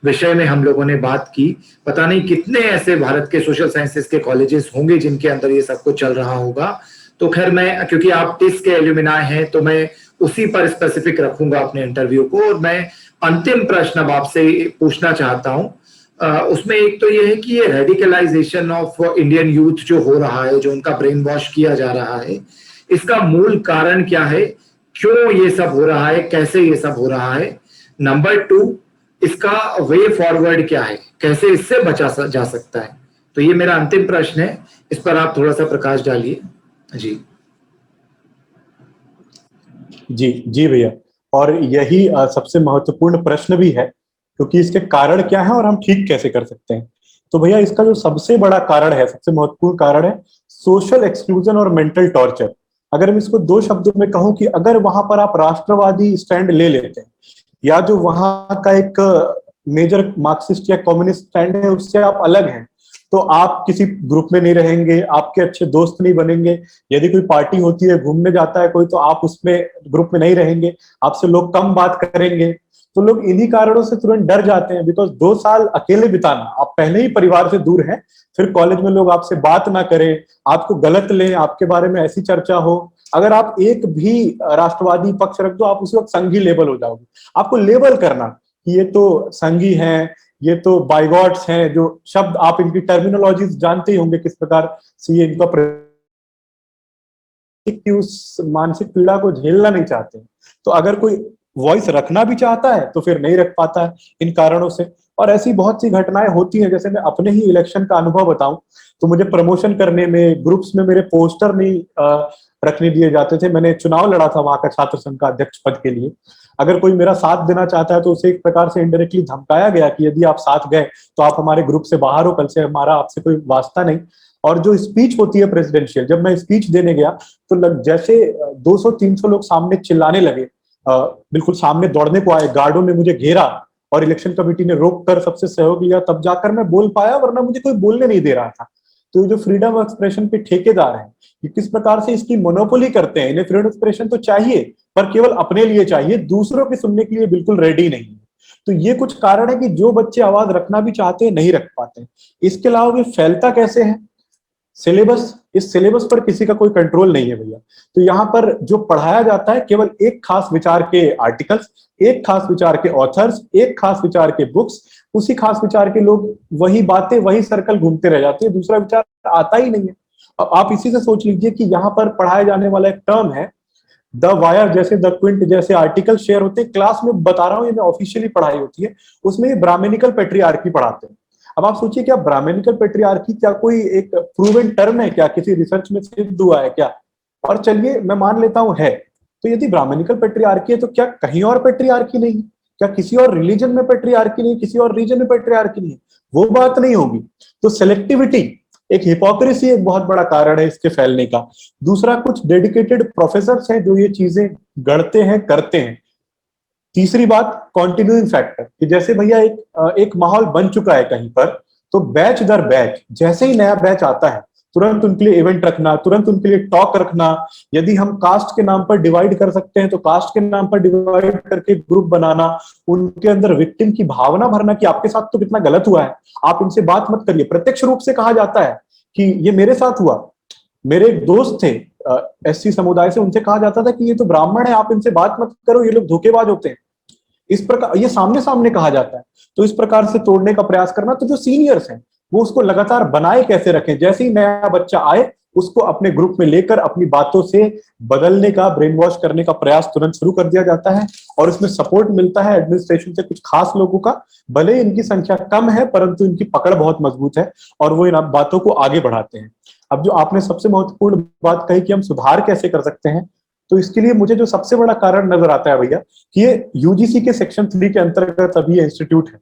विषय में हम लोगों ने बात की। पता नहीं कितने ऐसे भारत के सोशल साइंसेज के कॉलेजेस होंगे जिनके अंदर ये सब कुछ चल रहा होगा। तो खैर, मैं, क्योंकि आप टिस के एल्यूमिनाई हैं, तो मैं उसी पर स्पेसिफिक रखूंगा अपने इंटरव्यू को। और मैं अंतिम प्रश्न अब आपसे पूछना चाहता हूं, उसमें एक तो ये है कि ये रेडिकलाइजेशन ऑफ इंडियन यूथ जो हो रहा है, जो उनका ब्रेन वॉश किया जा रहा है, इसका मूल कारण क्या है, क्यों ये सब हो रहा है, कैसे ये सब हो रहा है। नंबर 2, इसका वे फॉरवर्ड क्या है, कैसे इससे बचा जा सकता है। तो ये मेरा अंतिम प्रश्न है, इस पर आप थोड़ा सा प्रकाश डालिए। जी जी जी भैया, और यही सबसे महत्वपूर्ण प्रश्न भी है, क्योंकि इसके कारण क्या है और हम ठीक कैसे कर सकते हैं। तो भैया इसका जो सबसे बड़ा कारण है, सबसे महत्वपूर्ण कारण है सोशल एक्सक्लूजन और मेंटल टॉर्चर। अगर मैं इसको दो शब्दों में कहूं कि अगर वहां पर आप राष्ट्रवादी स्टैंड ले लेते हैं, या जो वहां का एक मेजर मार्क्सिस्ट या कम्युनिस्ट स्टैंड है उससे आप अलग हैं, तो आप किसी ग्रुप में नहीं रहेंगे, आपके अच्छे दोस्त नहीं बनेंगे। यदि कोई पार्टी होती है, घूमने जाता है कोई, तो आप उसमें ग्रुप में नहीं रहेंगे, आपसे लोग कम बात करेंगे। तो लोग इन्हीं कारणों से तुरंत डर जाते हैं, बिकॉज 2 साल अकेले बिताना, आप पहले ही परिवार से दूर हैं, फिर कॉलेज में लोग आपसे बात ना करें, आपको गलत लें, आपके बारे में ऐसी चर्चा हो, अगर आप एक भी राष्ट्रवादी पक्ष रख दो, आप उसी वक्त संघी लेबल हो जाओगे। आपको लेबल करना कि ये तो संघी हैं, ये तो बाइगॉट्स हैं, जो शब्द आप इनकी टर्मिनोलॉजीज जानते ही होंगे किस प्रकार से ये इनका उस मानसिक पीड़ा को झेलना नहीं चाहते। तो अगर कोई वॉइस रखना भी चाहता है तो फिर नहीं रख पाता है इन कारणों से। और ऐसी बहुत सी घटनाएं होती हैं, जैसे मैं अपने ही इलेक्शन का अनुभव बताऊं, तो मुझे प्रमोशन करने में ग्रुप्स में मेरे पोस्टर नहीं रखने दिए जाते थे। मैंने चुनाव लड़ा था वहां का छात्र संघ का अध्यक्ष पद के लिए। अगर कोई मेरा साथ देना चाहता है तो उसे एक प्रकार से इनडायरेक्टली धमकाया गया कि यदि आप साथ गए तो आप हमारे ग्रुप से बाहर हो, कल से हमारा आपसे कोई वास्ता नहीं। और जो स्पीच होती है प्रेसिडेंशियल, जब मैं स्पीच देने गया तो जैसे 200-300 लोग सामने चिल्लाने लगे, बिल्कुल सामने दौड़ने को आए, गार्डों ने मुझे घेरा और इलेक्शन कमेटी ने रोक कर सबसे सहयोग लिया, तब जाकर मैं बोल पाया, वरना मुझे कोई बोलने नहीं दे रहा था। तो ये जो फ्रीडम ऑफ एक्सप्रेशन के ठेकेदार हैं, ये किस प्रकार से इसकी मोनोपोली करते हैं। इन्हें फ्रीडम ऑफ एक्सप्रेशन तो चाहिए, पर केवल अपने लिए चाहिए, दूसरों की सुनने के लिए बिल्कुल रेडी नहीं है। तो ये कुछ कारण है कि जो बच्चे आवाज रखना भी चाहते हैं नहीं रख पाते। इसके अलावा ये फैलता कैसे है, सिलेबस, इस सिलेबस पर किसी का कोई कंट्रोल नहीं है भैया। तो यहाँ पर जो पढ़ाया जाता है केवल एक खास विचार के आर्टिकल्स, एक खास विचार के ऑथर्स, एक खास विचार के बुक्स, उसी खास विचार के लोग, वही बातें, वही सर्कल घूमते रह जाते हैं, दूसरा विचार आता ही नहीं है। अब आप इसी से सोच लीजिए कि यहाँ पर पढ़ाया जाने वाला एक टर्म है द वायर, जैसे द क्विंट जैसे आर्टिकल शेयर होते हैं क्लास में, बता रहा हूँ, ये मैं ऑफिशियली पढ़ाई होती है, उसमें ये ब्राह्मणिकल पेट्रियार्की पढ़ाते हैं। अब आप सोचिए, क्या ब्राह्मणिकल पेट्रियार्की क्या कोई एक प्रूवन टर्म है क्या, किसी रिसर्च में सिद्ध हुआ है क्या? और चलिए मैं मान लेता हूं है, तो यदि ब्राह्मणिकल पेट्रियार्की है तो क्या कहीं और पेट्रियार्की नहीं है? क्या किसी और रिलीजन में पेट्रियार्की नहीं, किसी और रीजन में पेट्रियार्की नहीं है? वो बात नहीं होगी। तो सिलेक्टिविटी, एक हिपोक्रेसी एक बहुत बड़ा कारण है इसके फैलने का। दूसरा, कुछ डेडिकेटेड प्रोफेसर्स हैं जो ये चीजें गढ़ते हैं, करते हैं। तीसरी बात, कॉन्टिन्यूइंग फैक्टर, कि जैसे भैया एक माहौल बन चुका है कहीं पर, तो बैच दर बैच जैसे ही नया बैच आता है तुरंत उनके लिए इवेंट रखना, तुरंत उनके लिए टॉक रखना। यदि हम कास्ट के नाम पर डिवाइड कर सकते हैं तो कास्ट के नाम पर डिवाइड करके ग्रुप बनाना, उनके अंदर विक्टिम की भावना भरना कि आपके साथ तो कितना गलत हुआ है, आप इनसे बात मत करिए। प्रत्यक्ष रूप से कहा जाता है कि ये मेरे साथ हुआ। मेरे एक दोस्त थे एससी समुदाय से, उनसे कहा जाता था कि ये तो ब्राह्मण है, आप इनसे बात मत करो, ये लोग धोखेबाज होते हैं। इस प्रकार ये सामने सामने कहा जाता है। तो इस प्रकार से तोड़ने का प्रयास करना। तो जो सीनियर्स हैं वो उसको लगातार बनाए कैसे रखें, जैसे ही नया बच्चा आए उसको अपने ग्रुप में लेकर अपनी बातों से बदलने का, ब्रेन वॉश करने का प्रयास तुरंत शुरू कर दिया जाता है। और इसमें सपोर्ट मिलता है एडमिनिस्ट्रेशन से, कुछ खास लोगों का। भले इनकी संख्या कम है परंतु इनकी पकड़ बहुत मजबूत है और वो इन बातों को आगे बढ़ाते हैं। अब जो आपने सबसे महत्वपूर्ण बात कही कि हम सुधार कैसे कर सकते हैं, तो इसके लिए मुझे जो सबसे बड़ा कारण नजर आता है भैया कि ये यूजीसी के सेक्शन 3 के अंतर्गत अभी ये इंस्टीट्यूट है।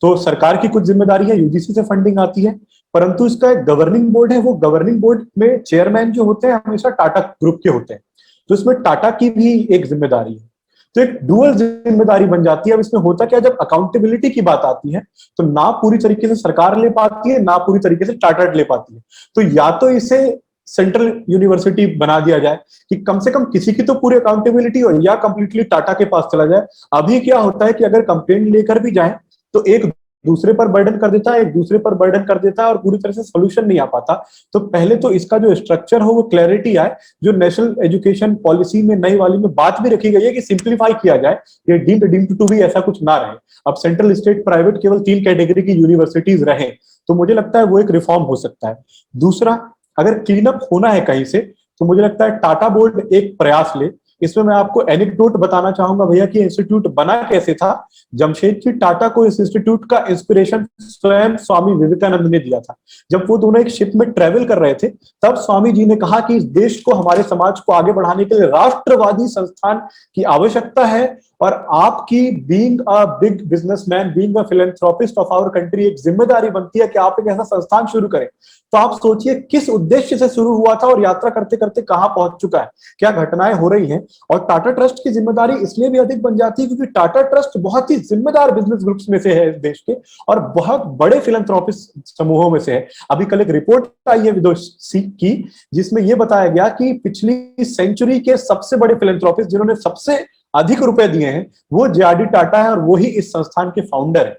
तो सरकार की कुछ जिम्मेदारी है, यूजीसी से फंडिंग आती है, परंतु इसका एक गवर्निंग बोर्ड है। वो गवर्निंग बोर्ड में चेयरमैन जो होते हैं हमेशा टाटा ग्रुप के होते हैं, तो इसमें टाटा की भी एक जिम्मेदारी है। तो एक डुअल जिम्मेदारी बन जाती है। अब इसमें होता क्या, जब अकाउंटेबिलिटी की बात आती है तो ना पूरी तरीके से सरकार ले पाती है, ना पूरी तरीके से टाटा ले पाती है। तो या तो इसे सेंट्रल यूनिवर्सिटी बना दिया जाए कि कम से कम किसी की तो पूरी अकाउंटेबिलिटी हो, या कंप्लीटली टाटा के पास चला जाए। अभी क्या होता है कि अगर कंप्लेंट लेकर भी जाए तो एक दूसरे पर बर्डन कर देता है, एक दूसरे पर बर्डन कर देता है और पूरी तरह से सोल्यूशन नहीं आ पाता। तो पहले तो इसका जो स्ट्रक्चर हो वो क्लैरिटी आए। जो नेशनल एजुकेशन पॉलिसी में नई वाली में बात भी रखी गई है कि सिंप्लीफाई किया जाए, ये डीम्ड टू भी ऐसा कुछ ना रहे। अब सेंट्रल, स्टेट, प्राइवेट केवल 3 कैटेगरी की यूनिवर्सिटीज रहे, तो मुझे लगता है वो एक रिफॉर्म हो सकता है। दूसरा, अगर क्लीन अप होना है कहीं से, तो मुझे लगता है टाटा बोर्ड एक प्रयास ले। इसमें मैं आपको एनेक्डोट बताना चाहूंगा भैया कि इंस्टीट्यूट बना कैसे था। जमशेदजी टाटा को इस इंस्टीट्यूट का इंस्पिरेशन स्वयं स्वामी विवेकानंद ने दिया था। जब वो दोनों एक शिप में ट्रेवल कर रहे थे, तब स्वामी जी ने कहा कि इस देश को, हमारे समाज को आगे बढ़ाने के लिए राष्ट्रवादी संस्थान की आवश्यकता है, और आपकी being a big businessman, being a philanthropist of our country, एक जिम्मेदारी बनती है कि आप एक ऐसा संस्थान शुरू करें। तो आप सोचिए किस उद्देश्य से शुरू हुआ था और यात्रा करते करते कहां पहुंच चुका है, क्या घटनाएं हो रही हैं। और टाटा ट्रस्ट की जिम्मेदारी इसलिए भी अधिक बन जाती है क्योंकि टाटा ट्रस्ट बहुत ही जिम्मेदार बिजनेस ग्रुप्स में से है इस देश के, और बहुत बड़े फिलैंथ्रोपिस्ट समूहों में से है। अभी कल एक रिपोर्ट आई है विदोशी की, जिसमें यह बताया गया कि पिछली सेंचुरी के सबसे बड़े फिलैंथ्रोपिस्ट जिन्होंने सबसे अधिक रुपए दिए हैं, वो जे.आर.डी. टाटा है और वही इस संस्थान के फाउंडर है।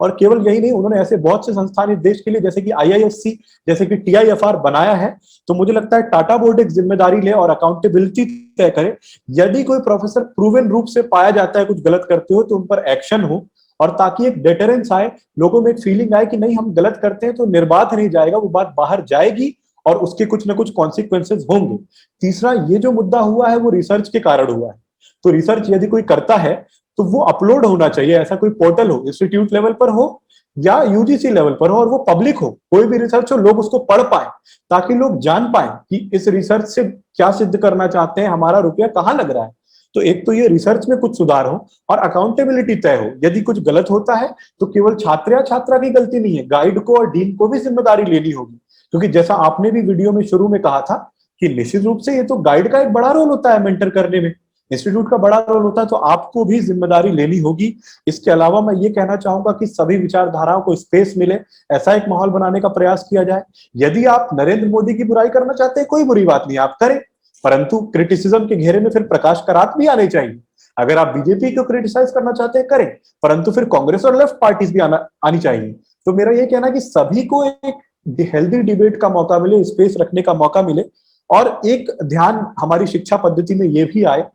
और केवल यही नहीं, उन्होंने ऐसे बहुत से संस्थान इस देश के लिए, जैसे कि IISc, जैसे कि TIFR बनाया है। तो मुझे लगता है टाटा बोर्ड एक जिम्मेदारी ले और अकाउंटेबिलिटी तय करे। यदि कोई प्रोफेसर प्रूवन रूप से पाया जाता है कुछ गलत करते हो, तो उन पर एक्शन हो, और ताकि एक डेटरेंस आए, लोगों में एक फीलिंग आए कि नहीं, हम गलत करते हैं तो निर्बाध नहीं जाएगा, वो बात बाहर जाएगी और उसके कुछ ना कुछ कॉन्सिक्वेंसेज होंगे। तीसरा, ये जो मुद्दा हुआ है वो रिसर्च के कारण हुआ है। तो रिसर्च यदि कोई करता है तो वो अपलोड होना चाहिए, ऐसा कोई पोर्टल हो, इंस्टीट्यूट लेवल पर हो या UGC लेवल पर हो, और वो पब्लिक हो, कोई भी रिसर्च हो, लोग उसको पढ़ पाए, ताकि लोग जान पाए कि इस रिसर्च से क्या सिद्ध करना चाहते हैं, हमारा रुपया कहाँ लग रहा है। तो एक तो ये रिसर्च में कुछ सुधार हो और अकाउंटेबिलिटी तय हो। यदि कुछ गलत होता है तो केवल छात्र या छात्रा की गलती नहीं है, गाइड को और डीन को भी जिम्मेदारी लेनी होगी। क्योंकि जैसा आपने भी वीडियो में शुरू में कहा था कि निश्चित रूप से ये तो गाइड का एक बड़ा रोल होता है, मेंटर करने में इंस्टीट्यूट का बड़ा रोल होता है, तो आपको भी जिम्मेदारी लेनी होगी। इसके अलावा मैं ये कहना चाहूंगा कि सभी विचारधाराओं को स्पेस मिले, ऐसा एक माहौल बनाने का प्रयास किया जाए। यदि आप नरेंद्र मोदी की बुराई करना चाहते हैं, कोई बुरी बात नहीं, आप करें, परंतु क्रिटिसिज्म के घेरे में फिर प्रकाश करात भी आने चाहिए। अगर आप बीजेपी को क्रिटिसाइज करना चाहते हैं, करें, परंतु फिर कांग्रेस और लेफ्ट पार्टीज भी आनी चाहिए। तो मेरा ये कहना है कि सभी को एक हेल्दी डिबेट का मौका मिले, स्पेस रखने का मौका मिले, और एक ध्यान हमारी शिक्षा पद्धति में ये भी आए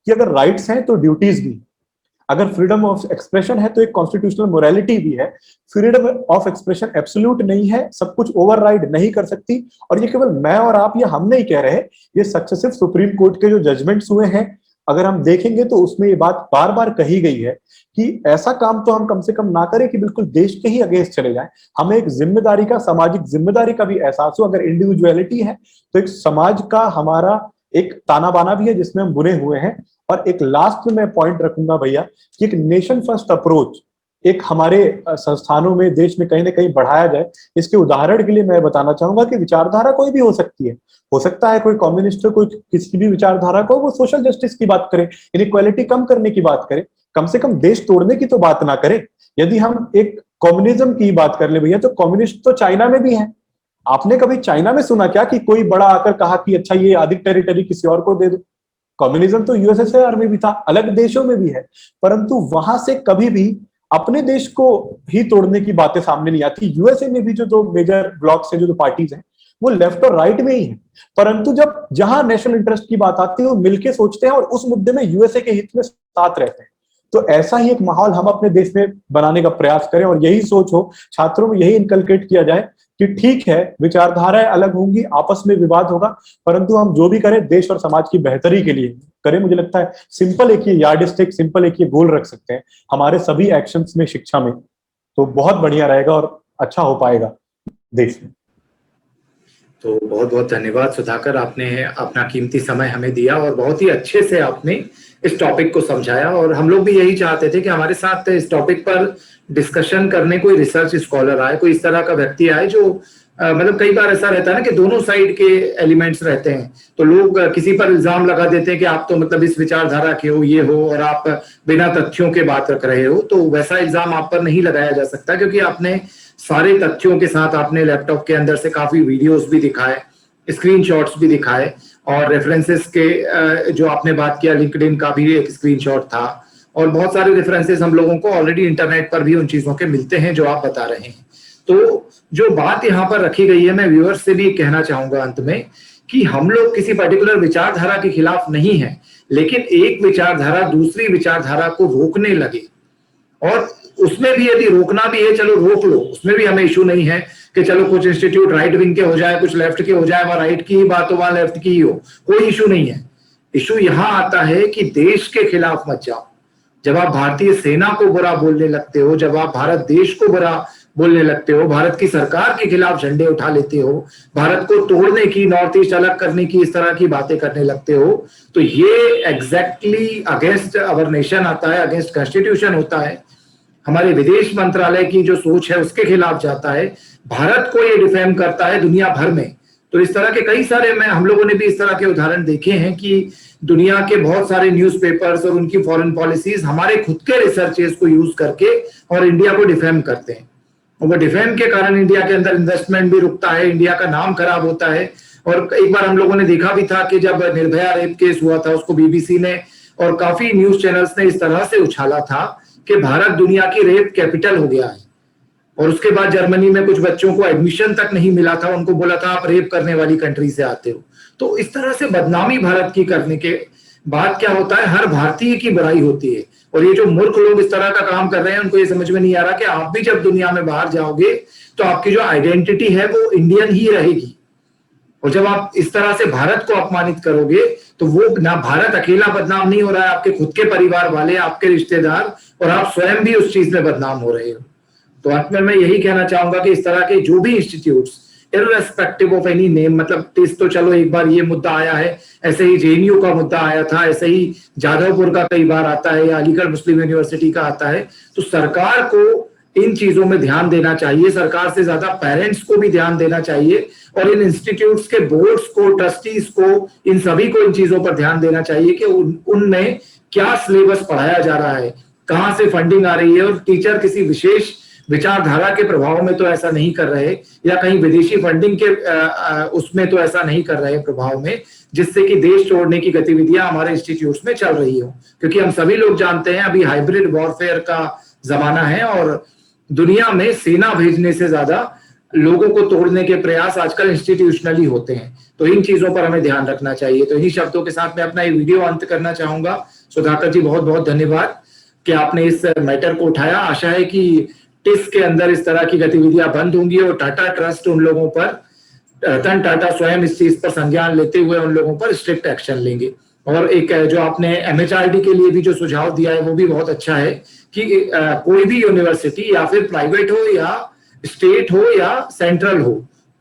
कि अगर राइट्स हैं तो ड्यूटीज भी, अगर फ्रीडम ऑफ एक्सप्रेशन है तो एक कॉन्स्टिट्यूशनल मोरालिटी भी है। फ्रीडम ऑफ एक्सप्रेशन एब्सोल्यूट नहीं है, सब कुछ ओवरराइड नहीं कर सकती। और ये केवल मैं और आप या हम नहीं कह रहे, ये सक्सेसिव सुप्रीम कोर्ट के जो जजमेंट्स हुए हैं, अगर हम देखेंगे तो उसमें ये बात बार बार कही गई है कि ऐसा काम तो हम कम से कम ना करें कि बिल्कुल देश के ही अगेंस्ट चले जाएं। हमें एक जिम्मेदारी का, सामाजिक जिम्मेदारी का भी एहसास हो। अगर इंडिविजुअलिटी है तो एक समाज का हमारा एक ताना बाना भी है जिसमें हम बुने हुए हैं। और एक लास्ट में मैं पॉइंट रखूंगा भैया कि एक नेशन फर्स्ट अप्रोच एक हमारे संस्थानों में, देश में कहीं ना कहीं बढ़ाया जाए। इसके उदाहरण के लिए मैं बताना चाहूंगा कि विचारधारा कोई भी हो सकती है, हो सकता है कोई कम्युनिस्ट, कोई किसी भी विचारधारा को, वो सोशल जस्टिस की बात करे, इनइक्वालिटी कम करने की बात करे, कम से कम देश तोड़ने की तो बात ना करे। यदि हम एक कम्युनिज्म की बात कर ले भैया, तो कम्युनिस्ट तो चाइना में भी है। आपने कभी चाइना में सुना क्या कि कोई बड़ा आकर कहा कि अच्छा ये अधिक टेरिटरी किसी और को दे दो? कम्युनिज्म तो USSR में भी था, अलग देशों में भी है, परंतु वहां से कभी भी अपने देश को ही तोड़ने की बातें सामने नहीं आती। यूएसए में भी जो दो मेजर ब्लॉक्स हैं, जो पार्टीज हैं, वो लेफ्ट और राइट में ही है, परंतु जब जहां नेशनल इंटरेस्ट की बात आती है वो मिलके सोचते हैं और उस मुद्दे में यूएसए के हित में साथ रहते हैं। तो ऐसा ही एक माहौल हम अपने देश में बनाने का प्रयास करें और यही सोच हो, छात्रों में यही इनकलकेट किया जाए कि ठीक है, विचारधाराएं अलग होंगी, आपस में विवाद होगा, परंतु हम जो भी करें देश और समाज की बेहतरी के लिए करें। मुझे लगता है सिंपल एक ये यार्डस्टिक, सिंपल एक ये गोल रख सकते हैं हमारे सभी एक्शंस में, शिक्षा में, तो बहुत बढ़िया रहेगा और अच्छा हो पाएगा देश में। तो बहुत बहुत धन्यवाद सुधाकर, आपने अपना कीमती समय हमें दिया और बहुत ही अच्छे से आपने इस टॉपिक को समझाया। और हम लोग भी यही चाहते थे कि हमारे साथ इस टॉपिक पर डिस्कशन करने कोई रिसर्च स्कॉलर आए, कोई इस तरह का व्यक्ति आए जो मतलब कई बार ऐसा रहता है ना कि दोनों साइड के एलिमेंट्स रहते हैं, तो लोग किसी पर इल्जाम लगा देते हैं कि आप तो मतलब इस विचारधारा के हो, ये हो, और आप बिना तथ्यों के बात रख रहे हो। तो वैसा इल्जाम आप पर नहीं लगाया जा सकता, क्योंकि आपने सारे तथ्यों के साथ आपने लैपटॉप के अंदर से काफी वीडियोस भी दिखाए, स्क्रीनशॉट्स भी दिखाए, और रेफरेंसेस के जो आपने बात किया, लिंक्डइन का भी एक स्क्रीनशॉट था, और बहुत सारे रेफरेंसेस हम लोगों को ऑलरेडी इंटरनेट पर भी उन चीजों के मिलते हैं जो आप बता रहे हैं। तो जो बात यहाँ पर रखी गई है, मैं व्यूअर्स से भी कहना चाहूंगा अंत में कि हम लोग किसी पर्टिकुलर विचारधारा के खिलाफ नहीं है, लेकिन एक विचारधारा दूसरी विचारधारा को रोकने लगे, और उसमें भी यदि रोकना भी है चलो रोक लो, उसमें भी हमें इशू नहीं है कि चलो कुछ इंस्टीट्यूट राइट विंग के हो जाए, कुछ लेफ्ट के हो जाए, वहां राइट की ही बात हो वहां लेफ्ट की ही हो, कोई इशू नहीं है। इशू यहां आता है कि देश के खिलाफ मत जाओ। जब आप भारतीय सेना को बुरा बोलने लगते हो, जब आप भारत देश को बुरा बोलने लगते हो, भारत की सरकार के खिलाफ झंडे उठा लेते हो, भारत को तोड़ने की, नॉर्थ ईस्ट अलग करने की, इस तरह की बातें करने लगते हो, तो ये एग्जैक्टली अगेंस्ट अवर नेशन आता है, अगेंस्ट कॉन्स्टिट्यूशन होता है, हमारे विदेश मंत्रालय की जो सोच है उसके खिलाफ जाता है, भारत को ये डिफेम करता है दुनिया भर में। तो इस तरह के कई सारे हम लोगों ने भी इस तरह के उदाहरण देखे हैं कि दुनिया के बहुत सारे न्यूज़पेपर्स और उनकी फॉरेन पॉलिसीज हमारे खुद के रिसर्चेस को यूज करके और इंडिया को डिफेम करते हैं, और वो डिफेम के कारण इंडिया के अंदर इन्वेस्टमेंट भी रुकता है, इंडिया का नाम खराब होता है। और एक बार हम लोगों ने देखा भी था कि जब निर्भया रेप केस हुआ था, उसको बीबीसी ने और काफी न्यूज चैनल्स ने इस तरह से उछाला था कि भारत दुनिया की रेप कैपिटल हो गया है, और उसके बाद जर्मनी में कुछ बच्चों को एडमिशन तक नहीं मिला था, उनको बोला था आप रेप करने वाली कंट्री से आते हो। तो इस तरह से बदनामी भारत की करने के बाद क्या होता है, हर भारतीय की बुराई होती है। और ये जो मूर्ख लोग इस तरह का काम कर रहे हैं, उनको ये समझ में नहीं आ रहा कि आप भी जब दुनिया में बाहर जाओगे तो आपकी जो आइडेंटिटी है वो इंडियन ही रहेगी, और जब आप इस तरह से भारत को अपमानित करोगे तो वो ना भारत अकेला बदनाम नहीं हो रहा है, आपके खुद के परिवार वाले, आपके रिश्तेदार, और आप स्वयं भी उस चीज में बदनाम हो रहे हो। तो अंत में मैं यही कहना चाहूंगा कि इस तरह के जो भी institutes, irrespective of any name, मतलब टेस्ट तो चलो एक बार ये मुद्दा आया है, ऐसे ही जेएनयू का मुद्दा आया था, ऐसे ही जाधवपुर का कई बार आता है, या अलीगढ़ मुस्लिम यूनिवर्सिटी का आता है। तो सरकार को इन चीजों में ध्यान देना चाहिए, सरकार से ज्यादा पेरेंट्स को भी ध्यान देना चाहिए, और इन इंस्टीट्यूट्स के बोर्ड्स को, ट्रस्टीज को, इन सभी को इन चीजों पर ध्यान देना चाहिए कि उनमें क्या सिलेबस पढ़ाया जा रहा है, कहाँ से फंडिंग आ रही है, और टीचर किसी विशेष विचारधारा के प्रभाव में तो ऐसा नहीं कर रहे, या कहीं विदेशी फंडिंग के उसमें तो ऐसा नहीं कर रहे प्रभाव में, जिससे कि देश छोड़ने की गतिविधियां हमारे इंस्टीट्यूट्स में चल रही हो। क्योंकि हम सभी लोग जानते हैं अभी हाइब्रिड वॉरफेयर का जमाना है, और दुनिया में सेना भेजने से ज्यादा लोगों को तोड़ने के प्रयास आजकल इंस्टीट्यूशनली होते हैं। तो इन चीजों पर हमें ध्यान रखना चाहिए। तो इन्हीं शब्दों के साथ मैं अपना ये वीडियो अंत करना चाहूंगा। सुधाकर जी, बहुत बहुत धन्यवाद कि आपने इस मैटर को उठाया। आशा है कि टिस के अंदर इस तरह की गतिविधियां बंद होंगी, और टाटा ट्रस्ट उन लोगों पर, रतन टाटा स्वयं इस चीज पर संज्ञान लेते हुए उन लोगों पर स्ट्रिक्ट एक्शन लेंगे। और एक जो आपने एमएचआरडी के लिए भी जो सुझाव दिया है वो भी बहुत अच्छा है कि कोई भी यूनिवर्सिटी, या फिर प्राइवेट हो या स्टेट हो या सेंट्रल हो,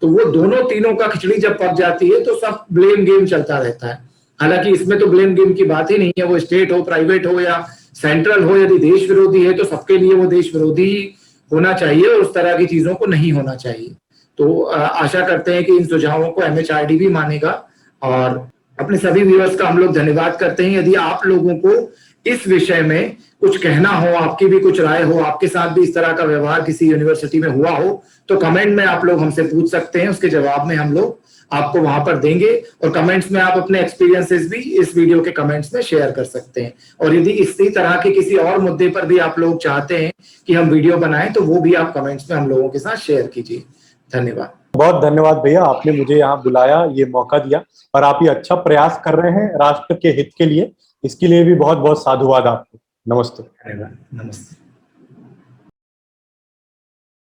तो वो दोनों तीनों का खिचड़ी जब पक जाती है तो सब ब्लेम गेम चलता रहता है। हालांकि इसमें तो ब्लेम गेम की बात ही नहीं है, वो स्टेट हो, प्राइवेट हो या सेंट्रल हो, यदि देश विरोधी है तो सबके लिए वो देश विरोधी ही होना चाहिए, और उस तरह की चीजों को नहीं होना चाहिए। तो आशा करते हैं कि इन सुझावों को एमएचआरडी भी मानेगा, और अपने सभी व्यूअर्स का हम लोग धन्यवाद करते हैं। यदि आप लोगों को इस विषय में कुछ कहना हो, आपकी भी कुछ राय हो, आपके साथ भी इस तरह का व्यवहार किसी यूनिवर्सिटी में हुआ हो, तो कमेंट में आप लोग हमसे पूछ सकते हैं, उसके जवाब में हम लोग आपको वहां पर देंगे। और कमेंट्स में आप अपने एक्सपीरियंसेस भी इस वीडियो के कमेंट्स में शेयर कर सकते हैं। और यदि इसी तरह के किसी और मुद्दे पर भी आप लोग चाहते हैं कि हम वीडियो बनाएं, तो वो भी आप कमेंट्स में हम लोगों के साथ शेयर कीजिए। धन्यवाद। बहुत धन्यवाद भैया, आपने मुझे यहाँ बुलाया, ये मौका दिया, और आप ये अच्छा प्रयास कर रहे हैं राष्ट्र के हित के लिए। इसके लिए भी बहुत बहुत साधुवाद आपको। नमस्ते। धन्यवाद। नमस्ते।